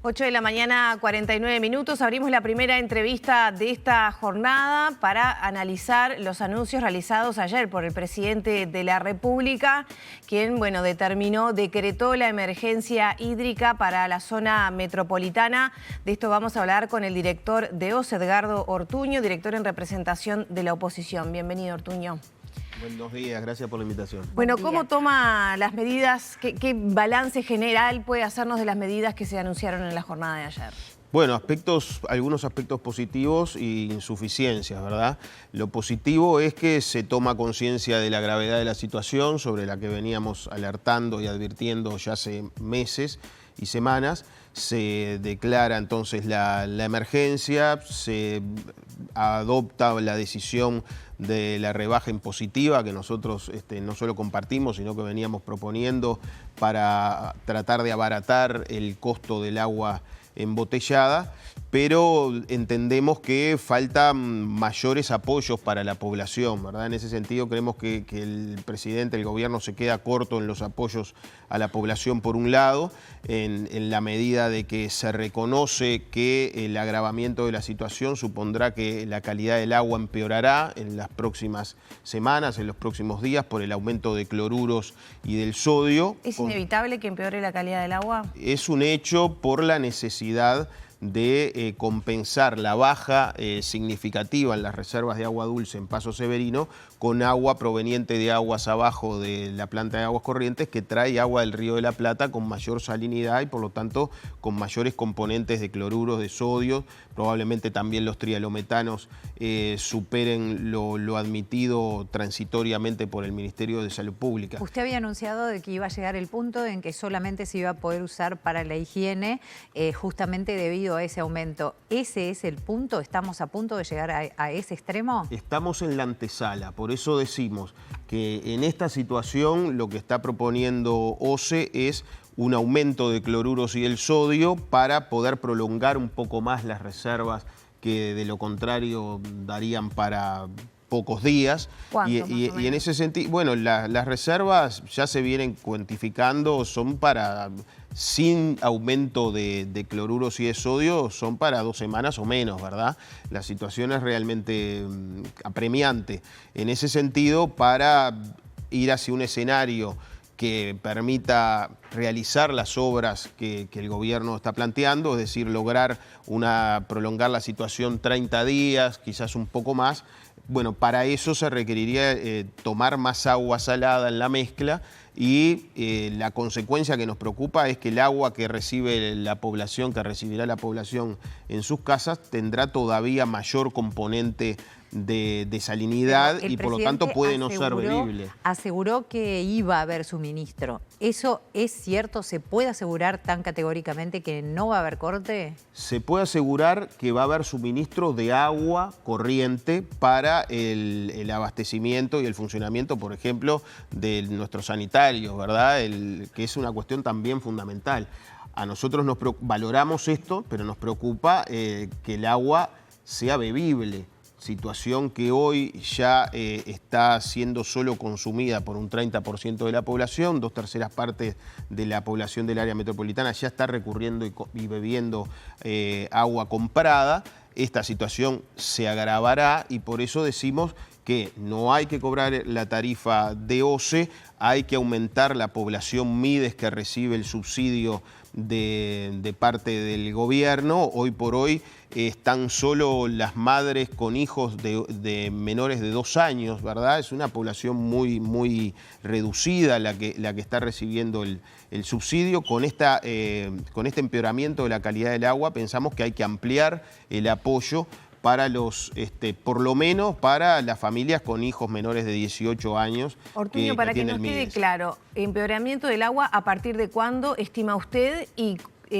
8 de la mañana, 49 minutos. Abrimos la primera entrevista de esta jornada para analizar los anuncios realizados ayer por el presidente de la República, quien, decretó la emergencia hídrica para la zona metropolitana. De esto vamos a hablar con el director de OCE, Edgardo Ortuño, director en representación de la oposición. Bienvenido, Ortuño. Buenos días, gracias por la invitación. Bueno, ¿cómo toma las medidas? ¿Qué balance general puede hacernos de las medidas que se anunciaron en la jornada de ayer? Bueno, algunos aspectos positivos e insuficiencias, ¿verdad? Lo positivo es que se toma conciencia de la gravedad de la situación sobre la que veníamos alertando y advirtiendo ya hace meses y semanas. Se declara entonces la emergencia, se adopta la decisión de la rebaja impositiva que nosotros no solo compartimos, sino que veníamos proponiendo para tratar de abaratar el costo del agua embotellada, pero entendemos que faltan mayores apoyos para la población, ¿verdad? En ese sentido creemos que el presidente, el gobierno se queda corto en los apoyos a la población por un lado, en la medida de que se reconoce que el agravamiento de la situación supondrá que la calidad del agua empeorará en las próximas semanas, en los próximos días, por el aumento de cloruros y del sodio. ¿Es inevitable que empeore la calidad del agua? Es un hecho por la necesidad de compensar la baja significativa en las reservas de agua dulce en Paso Severino con agua proveniente de aguas abajo de la planta de aguas corrientes, que trae agua del Río de la Plata con mayor salinidad y por lo tanto con mayores componentes de cloruros de sodio. Probablemente también los trialometanos superen lo admitido transitoriamente por el Ministerio de Salud Pública. Usted había anunciado de que iba a llegar el punto en que solamente se iba a poder usar para la higiene, justamente debido a ese aumento. ¿Ese es el punto? ¿Estamos a punto de llegar a ese extremo? Estamos en la antesala, por eso decimos que en esta situación lo que está proponiendo OCE es un aumento de cloruros y del sodio para poder prolongar un poco más las reservas que de lo contrario darían para pocos días. Y en ese sentido, bueno, las reservas ya se vienen cuantificando, son para, sin aumento de cloruros y de sodio, son para 2 semanas o menos, ¿verdad? La situación es realmente apremiante. En ese sentido, para ir hacia un escenario que permita realizar las obras que el gobierno está planteando, es decir, lograr prolongar la situación 30 días, quizás un poco más. Bueno, para eso se requeriría tomar más agua salada en la mezcla y la consecuencia que nos preocupa es que el agua que recibe la población, que recibirá la población en sus casas, tendrá todavía mayor componente de salinidad y por lo tanto puede no ser bebible. Aseguró que iba a haber suministro. ¿Eso es cierto? ¿Se puede asegurar tan categóricamente que no va a haber corte? Se puede asegurar que va a haber suministro de agua corriente para el abastecimiento y el funcionamiento, por ejemplo, de nuestros sanitarios, ¿verdad? Que es una cuestión también fundamental. A nosotros valoramos esto, pero nos preocupa que el agua sea bebible. Situación que hoy ya está siendo solo consumida por un 30% de la población, 2/3 partes de la población del área metropolitana ya está recurriendo y bebiendo agua comprada. Esta situación se agravará y por eso decimos que no hay que cobrar la tarifa de OCE, hay que aumentar la población MIDES que recibe el subsidio de parte del gobierno. Hoy por hoy están solo las madres con hijos de menores de 2 años, ¿verdad? Es una población muy reducida la que está recibiendo el subsidio. Con este empeoramiento de la calidad del agua pensamos que hay que ampliar el apoyo para por lo menos para las familias con hijos menores de 18 años. Ortuño, para que nos quede claro, empeoramiento del agua, ¿a partir de cuándo estima usted? Y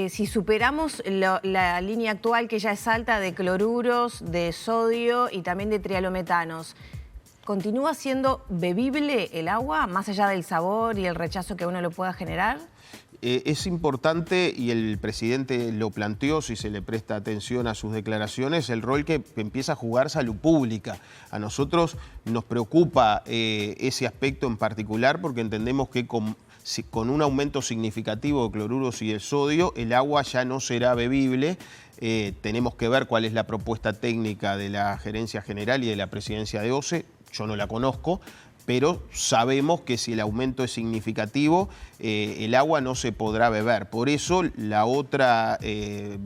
si superamos la línea actual, que ya es alta de cloruros, de sodio y también de trialometanos, ¿continúa siendo bebible el agua, más allá del sabor y el rechazo que uno lo pueda generar? Es importante, y el presidente lo planteó, si se le presta atención a sus declaraciones, el rol que empieza a jugar salud pública. A nosotros nos preocupa ese aspecto en particular porque entendemos que con con un aumento significativo de cloruros y de sodio, el agua ya no será bebible. Tenemos que ver cuál es la propuesta técnica de la Gerencia General y de la Presidencia de OCE. Yo no la conozco, pero sabemos que si el aumento es significativo, el agua no se podrá beber. Por eso la otra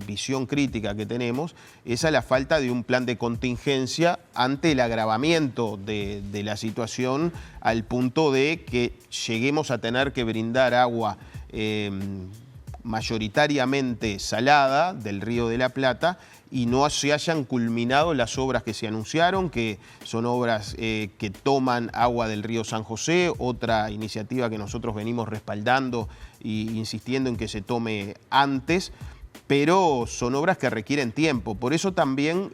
visión crítica que tenemos es a la falta de un plan de contingencia ante el agravamiento de la situación, al punto de que lleguemos a tener que brindar agua mayoritariamente salada del Río de la Plata y no se hayan culminado las obras que se anunciaron, que son obras que toman agua del río San José, otra iniciativa que nosotros venimos respaldando e insistiendo en que se tome antes, pero son obras que requieren tiempo. Por eso también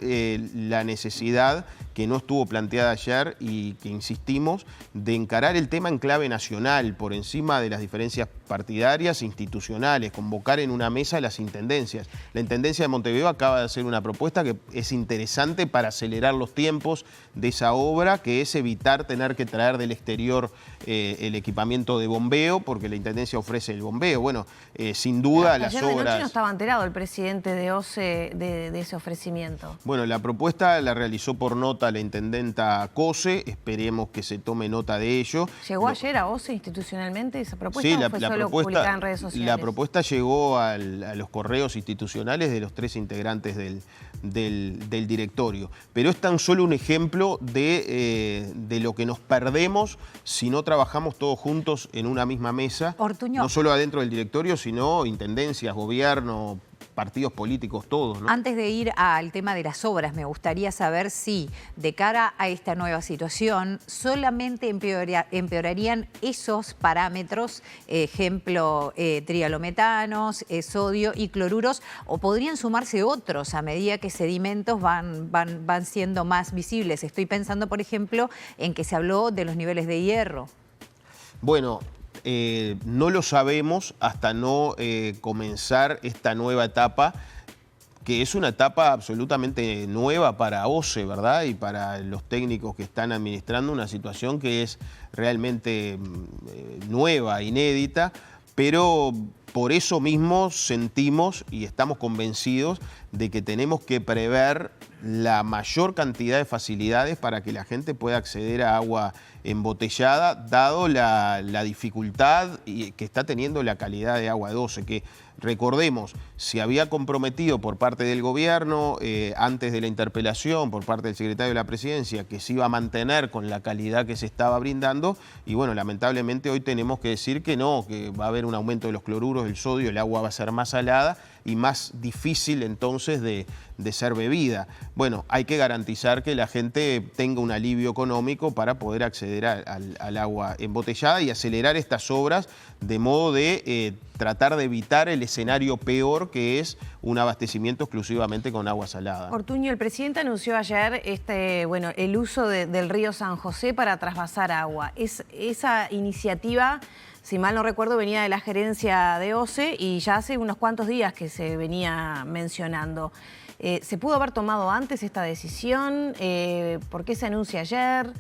la necesidad, que no estuvo planteada ayer y que insistimos, de encarar el tema en clave nacional, por encima de las diferencias partidarias e institucionales, convocar en una mesa a las intendencias. La Intendencia de Montevideo acaba de hacer una propuesta que es interesante para acelerar los tiempos de esa obra, que es evitar tener que traer del exterior el equipamiento de bombeo, porque la Intendencia ofrece el bombeo. Bueno, sin duda las ayer de obras... noche no estaba enterado el presidente de OCE de ese ofrecimiento. Bueno, la propuesta la realizó por nota la intendenta Cose, esperemos que se tome nota de ello. ¿Llegó ayer a OCE institucionalmente esa propuesta? Sí, ¿O fue solo publicada en redes sociales? La propuesta llegó a los correos institucionales de los 3 integrantes del directorio. Pero es tan solo un ejemplo de lo que nos perdemos si no trabajamos todos juntos en una misma mesa. Ortuño. No solo adentro del directorio, sino intendencias, gobierno, partidos políticos, todos, ¿no? Antes de ir al tema de las obras, me gustaría saber si, de cara a esta nueva situación, solamente empeorarían esos parámetros, ejemplo, trialometanos, sodio y cloruros, o podrían sumarse otros a medida que sedimentos van siendo más visibles. Estoy pensando, por ejemplo, en que se habló de los niveles de hierro. Bueno, no lo sabemos hasta no comenzar esta nueva etapa, que es una etapa absolutamente nueva para OCE, ¿verdad? Y para los técnicos que están administrando una situación que es realmente nueva, inédita, pero por eso mismo sentimos y estamos convencidos de que tenemos que prever la mayor cantidad de facilidades para que la gente pueda acceder a agua embotellada, dado la dificultad que está teniendo la calidad de agua de OCE, que recordemos, se había comprometido por parte del gobierno, antes de la interpelación, por parte del secretario de la Presidencia, que se iba a mantener con la calidad que se estaba brindando, y bueno, lamentablemente hoy tenemos que decir que no, que va a haber un aumento de los cloruros, del sodio, el agua va a ser más salada y más difícil entonces de ser bebida. Bueno, hay que garantizar que la gente tenga un alivio económico para poder acceder al agua embotellada y acelerar estas obras de modo de tratar de evitar el escenario peor, que es un abastecimiento exclusivamente con agua salada. Ortuño, el presidente anunció ayer el uso del río San José para trasvasar agua. Esa iniciativa, si mal no recuerdo, venía de la gerencia de OCE y ya hace unos cuantos días que se venía mencionando. ¿Se pudo haber tomado antes esta decisión? ¿Por qué se anuncia ayer?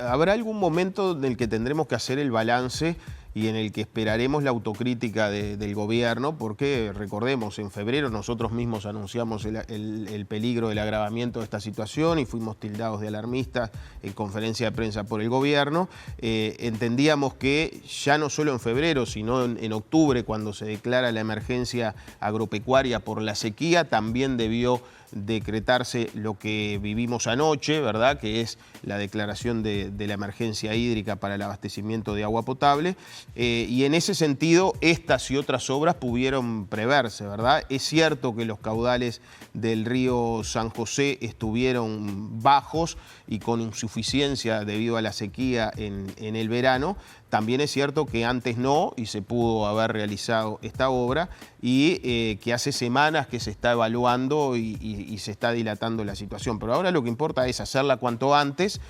Habrá algún momento en el que tendremos que hacer el balance y en el que esperaremos la autocrítica del gobierno, porque recordemos, en febrero nosotros mismos anunciamos el peligro del agravamiento de esta situación y fuimos tildados de alarmistas en conferencia de prensa por el gobierno. Entendíamos que ya no solo en febrero, sino en octubre, cuando se declara la emergencia agropecuaria por la sequía, también debió decretarse lo que vivimos anoche, ¿verdad?, que es la declaración de la emergencia hídrica para el abastecimiento de agua potable, y en ese sentido estas y otras obras pudieron preverse, ¿verdad? Es cierto que los caudales del río San José estuvieron bajos y con insuficiencia debido a la sequía en el verano. También es cierto que antes no, y se pudo haber realizado esta obra, y que hace semanas que se está evaluando y se está dilatando la situación. Pero ahora lo que importa es hacerla cuanto antes.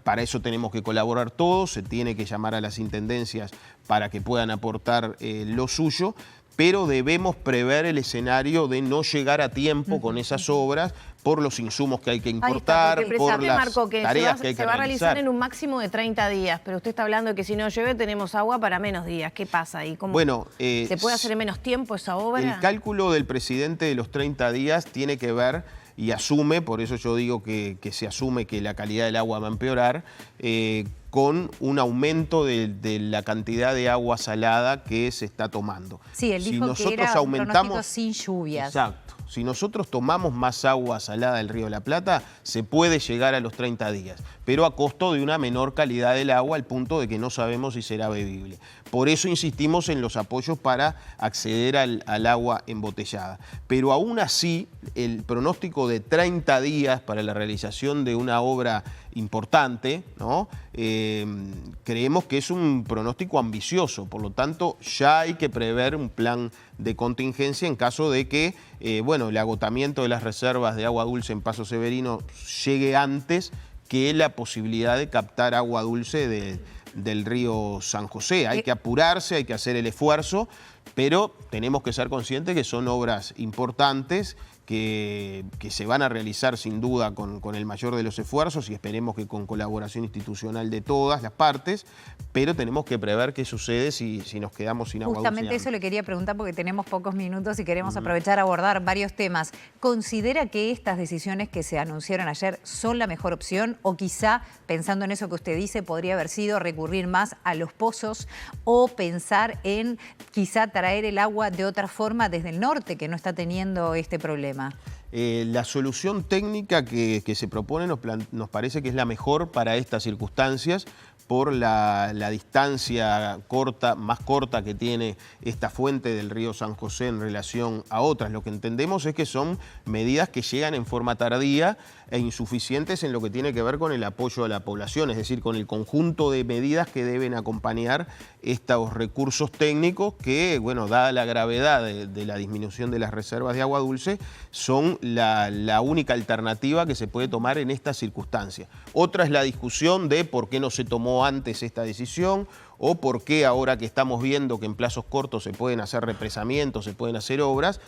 Para eso tenemos que colaborar todos, se tiene que llamar a las intendencias para que puedan aportar lo suyo, pero debemos prever el escenario de no llegar a tiempo con esas obras por los insumos que hay que importar, por las tareas que hay que se va a realizar realizar en un máximo de 30 días, pero usted está hablando de que si no llueve tenemos agua para menos días. ¿Qué pasa ahí? Bueno, ¿se puede hacer en menos tiempo esa obra? El cálculo del presidente de los 30 días tiene que ver y asume, por eso yo digo que se asume que la calidad del agua va a empeorar, con un aumento de la cantidad de agua salada que se está tomando. Sí, él dijo que era un pronóstico sin lluvias. Exacto. Si nosotros tomamos más agua salada del Río de la Plata, se puede llegar a los 30 días, pero a costo de una menor calidad del agua, al punto de que no sabemos si será bebible. Por eso insistimos en los apoyos para acceder al agua embotellada. Pero aún así, el pronóstico de 30 días para la realización de una obra importante, ¿no? Creemos que es un pronóstico ambicioso, por lo tanto ya hay que prever un plan de contingencia en caso de que el agotamiento de las reservas de agua dulce en Paso Severino llegue antes que la posibilidad de captar agua dulce del río San José. Hay que apurarse, hay que hacer el esfuerzo, pero tenemos que ser conscientes que son obras importantes que se van a realizar sin duda con el mayor de los esfuerzos y esperemos que con colaboración institucional de todas las partes, pero tenemos que prever qué sucede si nos quedamos sin agua dulce. Justamente eso le quería preguntar porque tenemos pocos minutos y queremos aprovechar a abordar varios temas. ¿Considera que estas decisiones que se anunciaron ayer son la mejor opción o quizá, pensando en eso que usted dice, podría haber sido recurrir más a los pozos o pensar en quizá traer el agua de otra forma desde el norte que no está teniendo este problema? La solución técnica que se propone nos parece que es la mejor para estas circunstancias por la distancia más corta que tiene esta fuente del río San José en relación a otras. Lo que entendemos es que son medidas que llegan en forma tardía e insuficientes en lo que tiene que ver con el apoyo a la población, es decir, con el conjunto de medidas que deben acompañar estos recursos técnicos que, dada la gravedad de la disminución de las reservas de agua dulce, son la única alternativa que se puede tomar en estas circunstancias. Otra es la discusión de por qué no se tomó antes esta decisión o por qué ahora que estamos viendo que en plazos cortos se pueden hacer represamientos, se pueden hacer obras,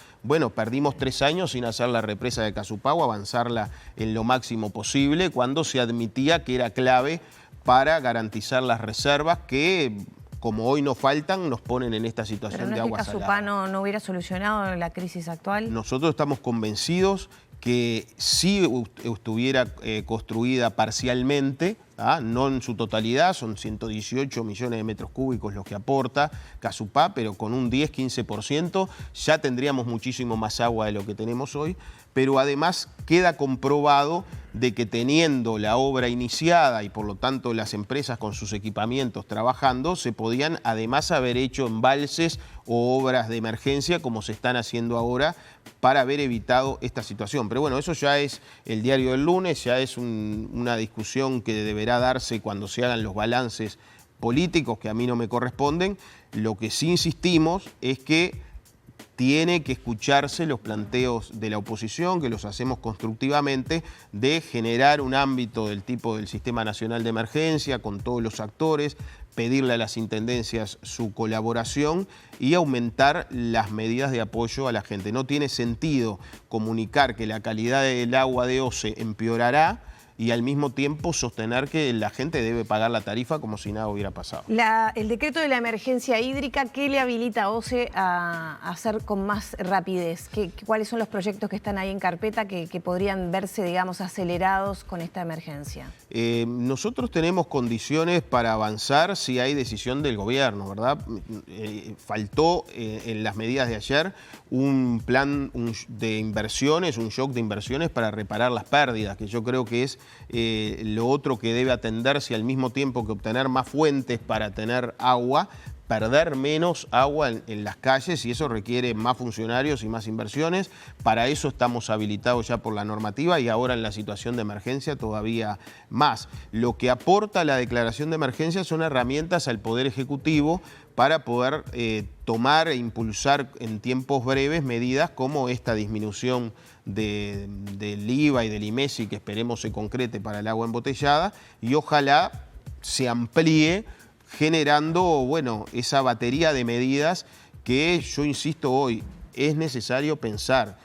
perdimos 3 años sin hacer la represa de Casupau, avanzarla en lo máximo posible, cuando se admitía que era clave para garantizar las reservas que, como hoy nos faltan, nos ponen en esta situación de agua salada. ¿Pero no es que Casupau no hubiera solucionado la crisis actual? Nosotros estamos convencidos que si estuviera construida parcialmente, no en su totalidad, son 118 millones de metros cúbicos los que aporta Casupá, pero con un 10-15% ya tendríamos muchísimo más agua de lo que tenemos hoy, pero además queda comprobado de que teniendo la obra iniciada y por lo tanto las empresas con sus equipamientos trabajando, se podían además haber hecho embalses o obras de emergencia como se están haciendo ahora para haber evitado esta situación. Pero eso ya es el diario del lunes, ya es una discusión que deberá darse cuando se hagan los balances políticos que a mí no me corresponden. Lo que sí insistimos es que tiene que escucharse los planteos de la oposición, que los hacemos constructivamente, de generar un ámbito del tipo del Sistema Nacional de Emergencia con todos los actores, pedirle a las intendencias su colaboración y aumentar las medidas de apoyo a la gente. No tiene sentido comunicar que la calidad del agua de OCE empeorará y al mismo tiempo sostener que la gente debe pagar la tarifa como si nada hubiera pasado. El decreto de la emergencia hídrica, ¿qué le habilita a OCE a hacer con más rapidez? ¿Cuáles son los proyectos que están ahí en carpeta que podrían verse, digamos, acelerados con esta emergencia? Nosotros tenemos condiciones para avanzar si hay decisión del gobierno, ¿verdad? Faltó en las medidas de ayer un plan de inversiones, un shock de inversiones para reparar las pérdidas, que yo creo que es lo otro que debe atenderse al mismo tiempo que obtener más fuentes para tener agua, perder menos agua en las calles y eso requiere más funcionarios y más inversiones. Para eso estamos habilitados ya por la normativa y ahora en la situación de emergencia todavía más. Lo que aporta la declaración de emergencia son herramientas al Poder Ejecutivo para poder tomar e impulsar en tiempos breves medidas como esta disminución del IVA y del IMESI que esperemos se concrete para el agua embotellada y ojalá se amplíe generando, esa batería de medidas que yo insisto hoy, es necesario pensar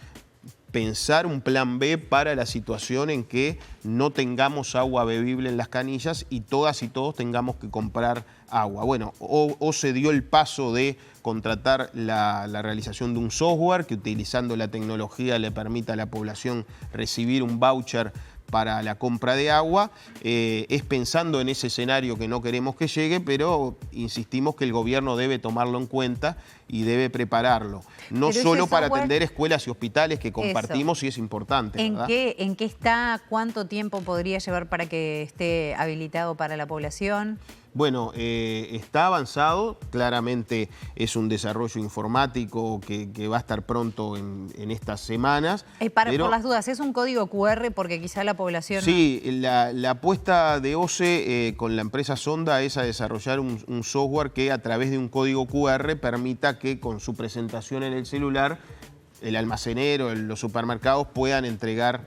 un plan B para la situación en que no tengamos agua bebible en las canillas y todas y todos tengamos que comprar agua. Bueno, o se dio el paso de contratar la realización de un software que utilizando la tecnología le permita a la población recibir un voucher para la compra de agua, es pensando en ese escenario que no queremos que llegue, pero insistimos que el gobierno debe tomarlo en cuenta y debe prepararlo. No solo para atender escuelas y hospitales que compartimos y es importante, ¿verdad? ¿En qué está? ¿Cuánto tiempo podría llevar para que esté habilitado para la población? Bueno, está avanzado, claramente es un desarrollo informático que va a estar pronto en estas semanas. Por las dudas, ¿es un código QR porque quizá la población... Sí, la apuesta de OCE con la empresa Sonda es a desarrollar un software que a través de un código QR permita que con su presentación en el celular el almacenero, los supermercados puedan entregar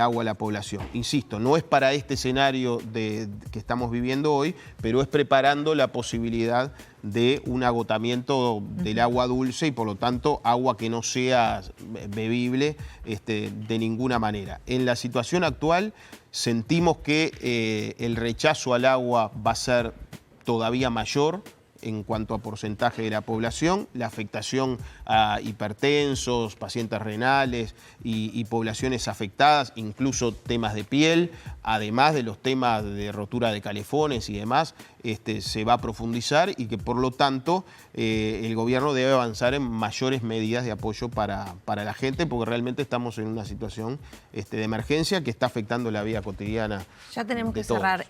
agua a la población. Insisto, no es para este escenario que estamos viviendo hoy, pero es preparando la posibilidad de un agotamiento del agua dulce y por lo tanto agua que no sea bebible de ninguna manera. En la situación actual sentimos que el rechazo al agua va a ser todavía mayor en cuanto a porcentaje de la población, la afectación a hipertensos, pacientes renales y poblaciones afectadas, incluso temas de piel, además de los temas de rotura de calefones y demás, se va a profundizar y que por lo tanto el gobierno debe avanzar en mayores medidas de apoyo para la gente, porque realmente estamos en una situación de emergencia que está afectando la vida cotidiana. Ya tenemos que cerrar.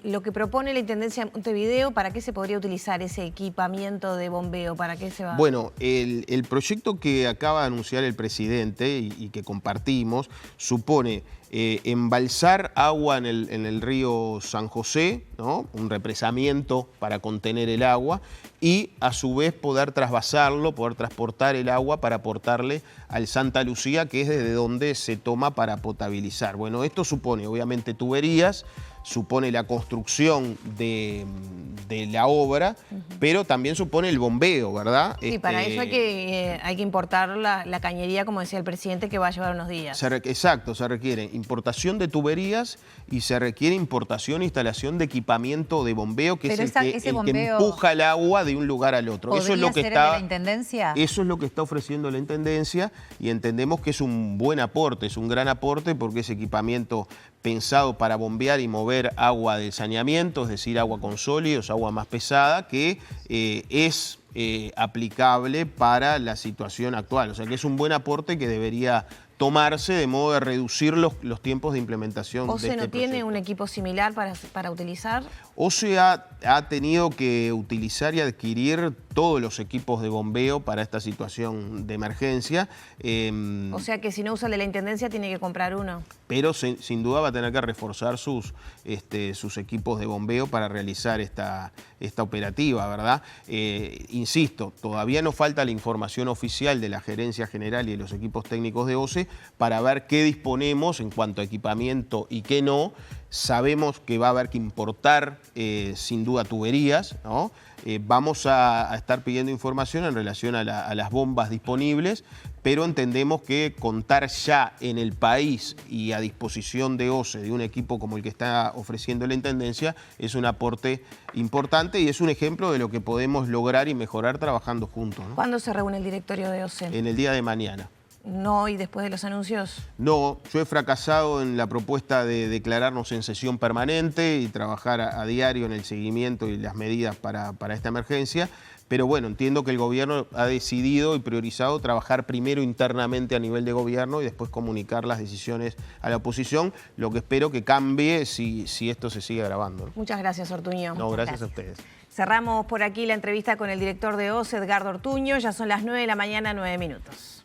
Lo que propone la Intendencia de Montevideo, ¿para qué se podría utilizar ese equipamiento de bombeo? ¿Para qué se va? Bueno, el proyecto que acaba de anunciar el presidente y que compartimos supone embalsar agua en el río San José, ¿no? Un represamiento para contener el agua y a su vez poder trasvasarlo, poder transportar el agua para aportarle al Santa Lucía, que es desde donde se toma para potabilizar. Bueno, esto supone obviamente tuberías, supone la construcción de la obra, pero también supone el bombeo, ¿verdad? Sí, para eso hay que importar la cañería, como decía el presidente, que va a llevar unos días. Exacto, se requiere importación de tuberías y se requiere importación e instalación de equipamiento de bombeo, que es el que empuja el agua de un lugar al otro. Eso es lo que está, ¿de la Intendencia? Eso es lo que está ofreciendo la Intendencia y entendemos que es un buen aporte, es un gran aporte porque es equipamiento pensado para bombear y mover agua del saneamiento, es decir, agua con sólidos, agua más pesada, que es aplicable para la situación actual. O sea que es un buen aporte que debería tomarse de modo de reducir los tiempos de implementación. ¿OCE no tiene un equipo similar para utilizar? OCE ha tenido que utilizar y adquirir todos los equipos de bombeo para esta situación de emergencia. O sea que si no usa el de la Intendencia tiene que comprar uno. Pero sin duda va a tener que reforzar sus equipos de bombeo para realizar esta operativa, ¿verdad? Insisto, todavía nos falta la información oficial de la Gerencia General y de los equipos técnicos de OCE para ver qué disponemos en cuanto a equipamiento y qué no. Sabemos que va a haber que importar sin duda tuberías, ¿no? Vamos a estar pidiendo información en relación a las bombas disponibles, pero entendemos que contar ya en el país y a disposición de OCE de un equipo como el que está ofreciendo la Intendencia es un aporte importante y es un ejemplo de lo que podemos lograr y mejorar trabajando juntos, ¿no? ¿Cuándo se reúne el directorio de OCE? En el día de mañana. ¿No y después de los anuncios? No, yo he fracasado en la propuesta de declararnos en sesión permanente y trabajar a diario en el seguimiento y las medidas para esta emergencia, pero bueno, entiendo que el gobierno ha decidido y priorizado trabajar primero internamente a nivel de gobierno y después comunicar las decisiones a la oposición, lo que espero que cambie si esto se sigue agravando, ¿no? Muchas gracias, Ortuño. No, gracias a ustedes. Cerramos por aquí la entrevista con el director de OCE, Edgardo Ortuño. Ya son las 9 de la mañana, 9 minutos.